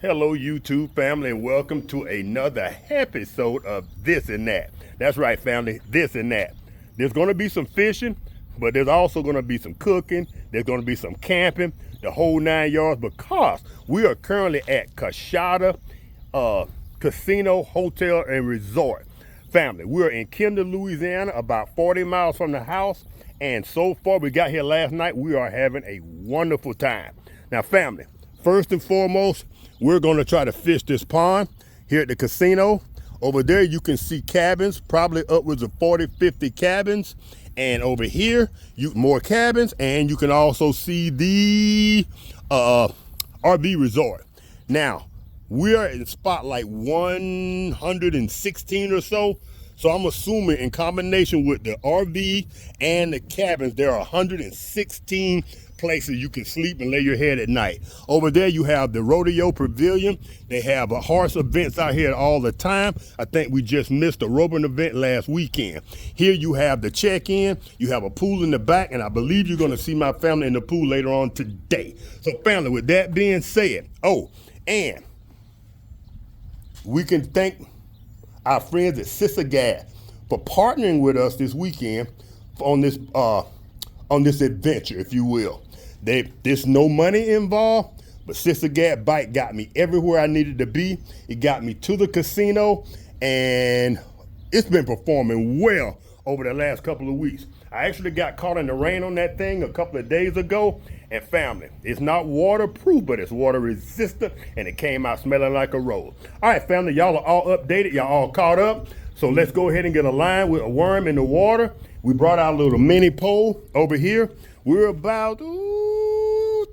Hello, YouTube family, and welcome to another episode of This and That. That's right, family, this and that. There's going to be some fishing, but there's also going to be some cooking. There's going to be some camping, the whole 9 yards, because we are currently at Cashada Casino, Hotel, and Resort. Family, we're in Kendall, Louisiana, about 40 miles from the house, and so far, we got here last night, we are having a wonderful time. Now, family, first and foremost, we're going to try to fish this pond here at the casino. Over there, you can see cabins, probably upwards of 40, 50 cabins. And over here, more cabins, and you can also see the RV resort. Now, we are in spot like 116 or so. So I'm assuming in combination with the RV and the cabins, there are 116 places you can sleep and lay your head at night. Over there, you have the rodeo pavilion. They have horse events out here all the time. I think we just missed a roping event last weekend. Here you have the check-in. You have a pool in the back, and I believe you're going to see my family in the pool later on today. So family, with that being said, and we can thank our friends at Sister Gad for partnering with us this weekend on this adventure, if you will. There's no money involved, but Sister Gad Bike got me everywhere I needed to be. It got me to the casino, and it's been performing well over the last couple of weeks. I actually got caught in the rain on that thing a couple of days ago, and family, it's not waterproof, but it's water resistant, and it came out smelling like a rose. All right, family, y'all are all updated, y'all all caught up, so let's go ahead and get a line with a worm in the water. We brought our little mini pole over here. We're about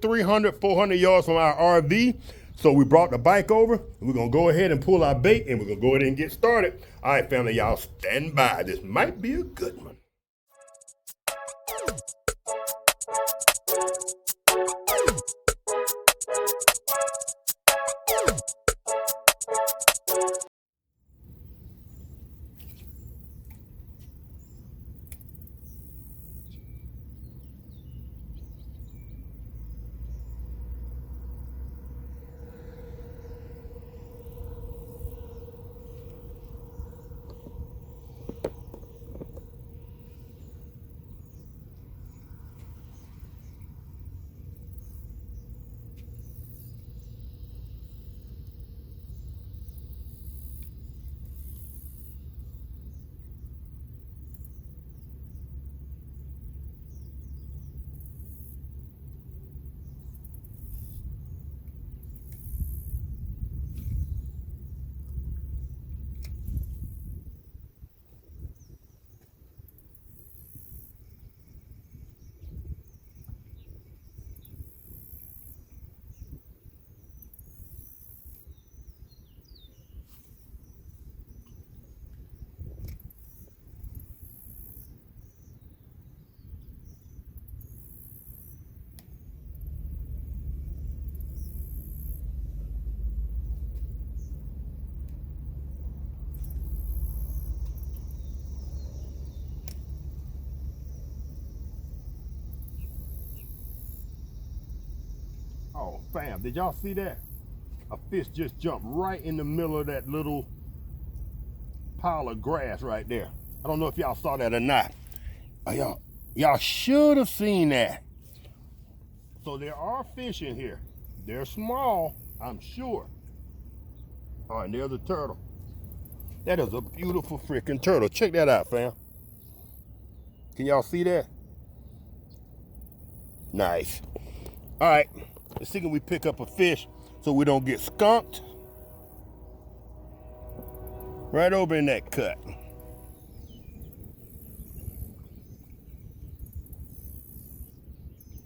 300, 400 yards from our RV. So we brought the bike over. We're going to go ahead and pull our bait, and we're going to go ahead and get started. All right, family, y'all stand by. This might be a good one. Oh, fam, did y'all see that? A fish just jumped right in the middle of that little pile of grass right there. I don't know if y'all saw that or not. Y'all should have seen that. So there are fish in here. They're small, I'm sure. All right, there's a turtle. That is a beautiful freaking turtle. Check that out, fam. Can y'all see that? Nice. All right. Let's see, can we pick up a fish so we don't get skunked? Right over in that cut.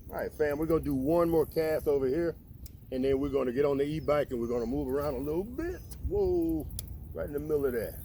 All right, fam, we're gonna do one more cast over here, and then we're gonna get on the e-bike and we're gonna move around a little bit. Whoa, right in the middle of that.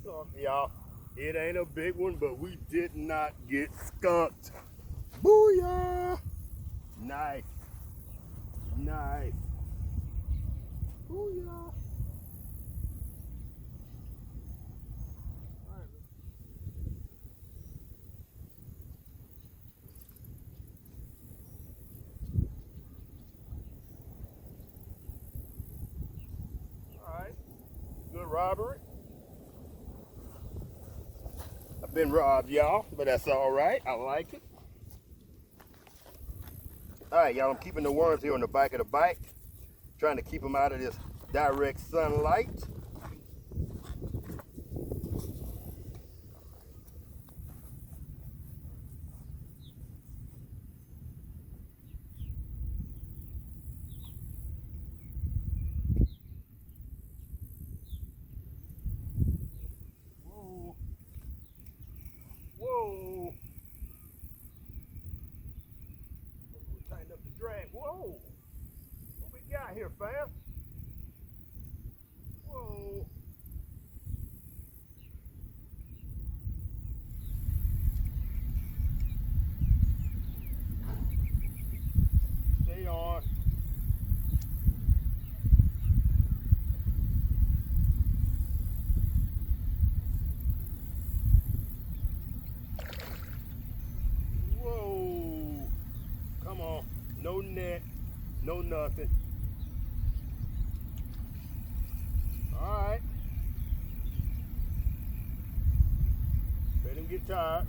skunk, y'all. It ain't a big one, but we did not get skunked. Booyah! Nice. Nice. Booyah. All right. Good robbery. I've been robbed, y'all, but that's all right. I like it. All right, y'all, I'm keeping the worms here on the back of the bike, trying to keep them out of this direct sunlight. Whoa. Whoa. Tighten up the drag. Whoa. What we got here, fam? Whoa. Stay on. Whoa. Come on. No net. No nothing. All right. Let him get tired.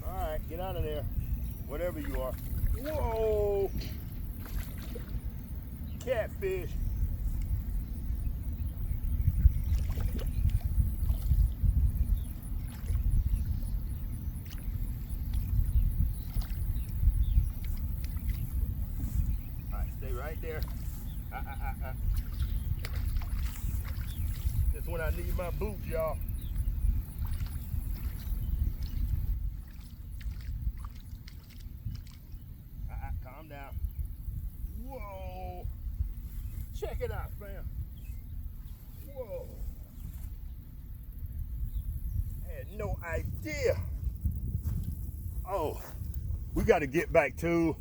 All right, get out of there. Whatever you are. Whoa! Catfish. All right, stay right there. This when I need my boots, y'all. Calm down. Whoa! Check it out, fam. Whoa! I had no idea. Oh, we got to get back to.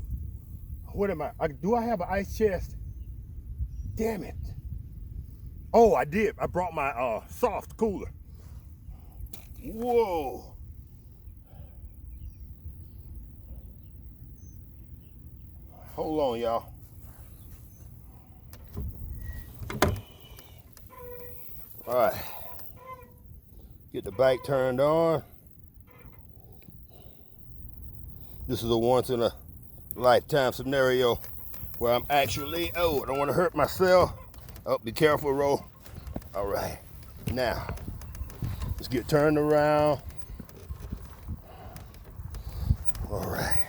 What am I? Do I have an ice chest? Damn it. Oh, I did. I brought my soft cooler. Whoa. Hold on, y'all. All right. Get the bike turned on. This is a once in a lifetime scenario where I'm actually, oh, I don't want to hurt myself. Oh, be careful, Ro. All right. Now, let's get turned around. All right.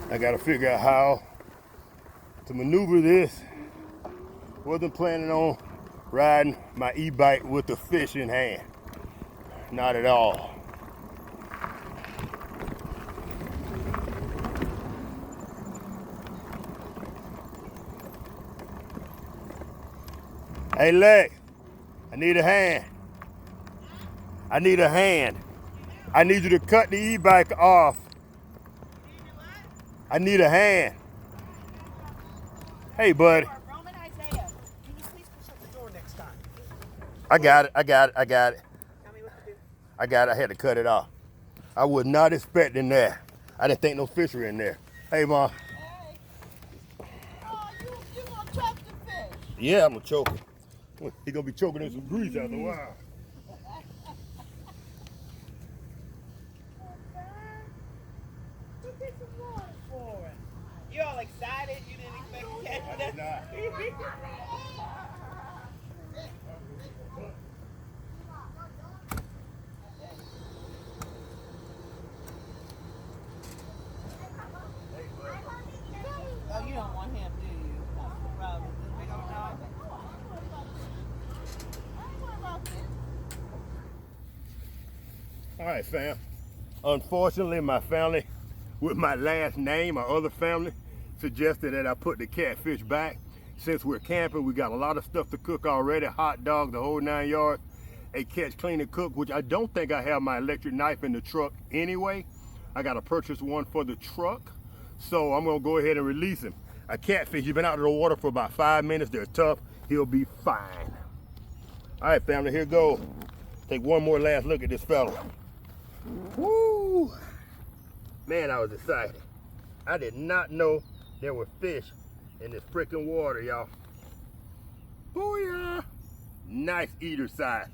I gotta figure out how to maneuver this. Wasn't planning on riding my e-bike with the fish in hand. Not at all. Hey, Lex, I need a hand. I need a hand. I need you to cut the e-bike off. I need a hand. Hey, bud. Roman Isaiah, can you please push up the door next time? I got it. Tell me what to do. I got it. I had to cut it off. I was not expecting that. I didn't think no fish were in there. Hey, Mom. Hey. Oh, you gonna choke the fish? Yeah, I'm gonna choke him. He gonna be choking in some grease after a while. Go get some water for it. You all excited? You didn't expect to catch I that? did not. Oh, you don't want him, do you? Robin, this big old dog. All right, fam. Unfortunately, my family, with my last name, my other family, suggested that I put the catfish back. Since we're camping, we got a lot of stuff to cook already, hot dogs, the whole 9 yards, a catch, clean, and cook, which I don't think I have my electric knife in the truck anyway. I got to purchase one for the truck. So I'm gonna go ahead and release him. A catfish, you've been out of the water for about 5 minutes, they're tough, he'll be fine. All right, family, here goes. Take one more last look at this fella. Woo! Man, I was excited. I did not know there were fish in this freaking water, y'all. Booyah! Nice eater size.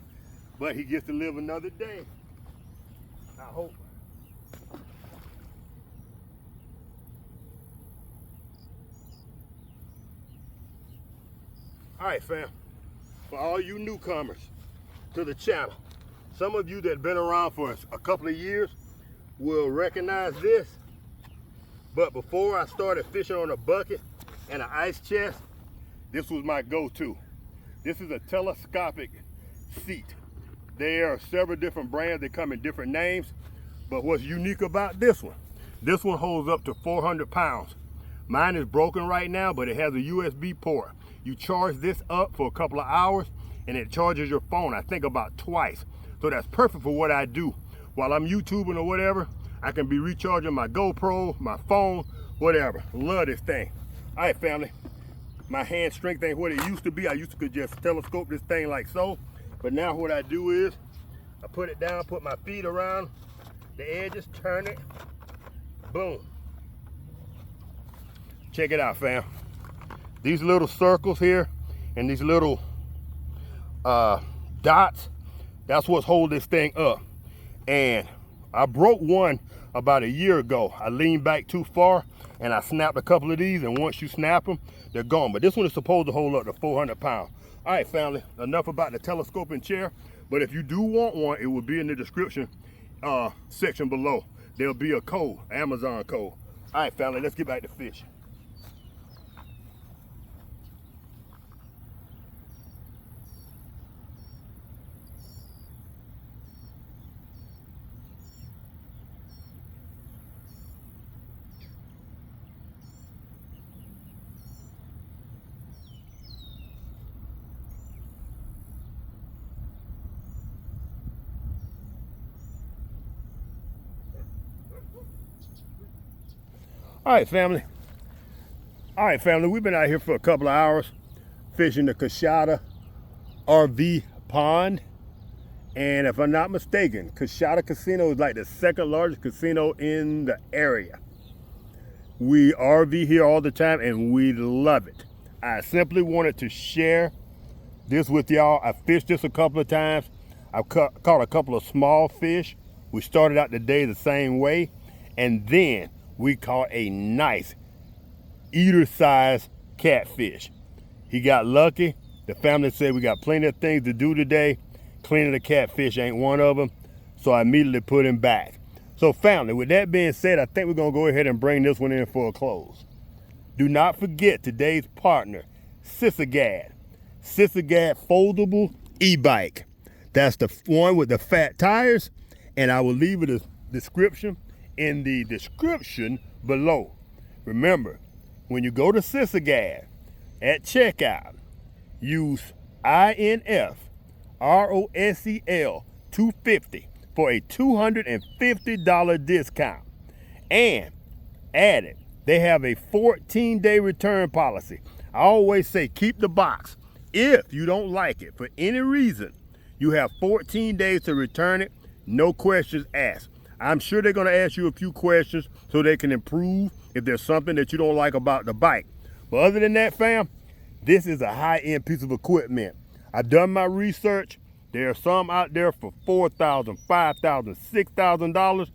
But he gets to live another day. I hope. All right, fam. For all you newcomers to the channel, some of you that have been around for a couple of years will recognize this. But before I started fishing on a bucket and an ice chest, this was my go-to. This is a telescopic seat. There are several different brands that come in different names, but what's unique about this one holds up to 400 pounds. Mine is broken right now, but it has a USB port. You charge this up for a couple of hours and it charges your phone, I think about twice. So that's perfect for what I do. While I'm YouTubing or whatever, I can be recharging my GoPro, my phone, whatever. Love this thing. All right, family. My hand strength ain't what it used to be. I used to could just telescope this thing like so. But now what I do is, I put it down, put my feet around the edges, turn it, boom. Check it out, fam. These little circles here and these little dots, that's what's holding this thing up. And I broke one about a year ago. I leaned back too far and I snapped a couple of these, and once you snap them, they're gone. But this one is supposed to hold up to 400 pounds. All right, family, enough about the telescoping chair. But if you do want one, it will be in the description section below. There'll be a code, Amazon code. All right, family, let's get back to fishing. All right, family. We've been out here for a couple of hours fishing the Coshada RV pond. And if I'm not mistaken, Coshada Casino is like the second largest casino in the area. We RV here all the time and we love it. I simply wanted to share this with y'all. I fished this a couple of times. I've caught a couple of small fish. We started out the day the same way. And then we caught a nice eater-sized catfish. He got lucky. The family said we got plenty of things to do today. Cleaning the catfish ain't one of them. So I immediately put him back. So family, with that being said, I think we're gonna go ahead and bring this one in for a close. Do not forget today's partner, Sysigad. Sysigad foldable e-bike. That's the one with the fat tires. And I will leave it a description in the description below. Remember, when you go to Sysigad at checkout, use INF ROSEL 250 for a $250 discount. And add it, they have a 14-day return policy. I always say keep the box. If you don't like it for any reason, you have 14 days to return it, no questions asked. I'm sure they're gonna ask you a few questions so they can improve if there's something that you don't like about the bike. But other than that, fam, this is a high-end piece of equipment. I've done my research. There are some out there for $4,000, $5,000, $6,000,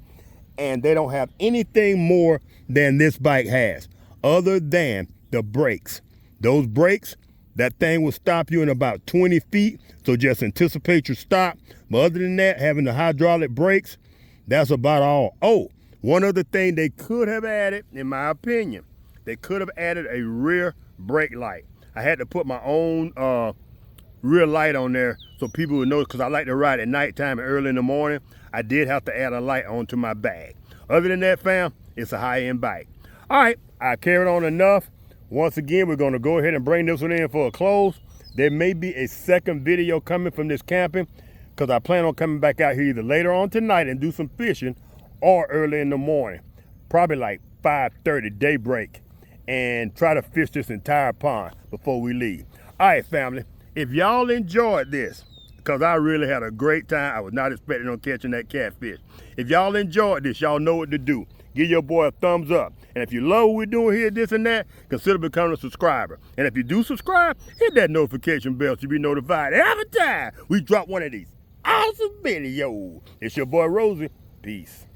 and they don't have anything more than this bike has, other than the brakes. Those brakes, that thing will stop you in about 20 feet, so just anticipate your stop. But other than that, having the hydraulic brakes, that's about all. Oh, one other thing they could have added, in my opinion, they could have added a rear brake light. I had to put my own real light on there so people would know, because I like to ride at nighttime and early in the morning. I did have to add a light onto my bag. Other than that, fam, it's a high-end bike. All right, I carried on enough. Once again, we're going to go ahead and bring this one in for a close. There may be a second video coming from this camping, because I plan on coming back out here either later on tonight and do some fishing, or early in the morning, probably like 5:30 daybreak, and try to fish this entire pond before we leave. All right, family, if y'all enjoyed this, because I really had a great time. I was not expecting on catching that catfish. If y'all enjoyed this, y'all know what to do. Give your boy a thumbs up. And if you love what we're doing here, this and that, consider becoming a subscriber. And if you do subscribe, hit that notification bell to be notified every time we drop one of these awesome videos. It's your boy Rosie. Peace.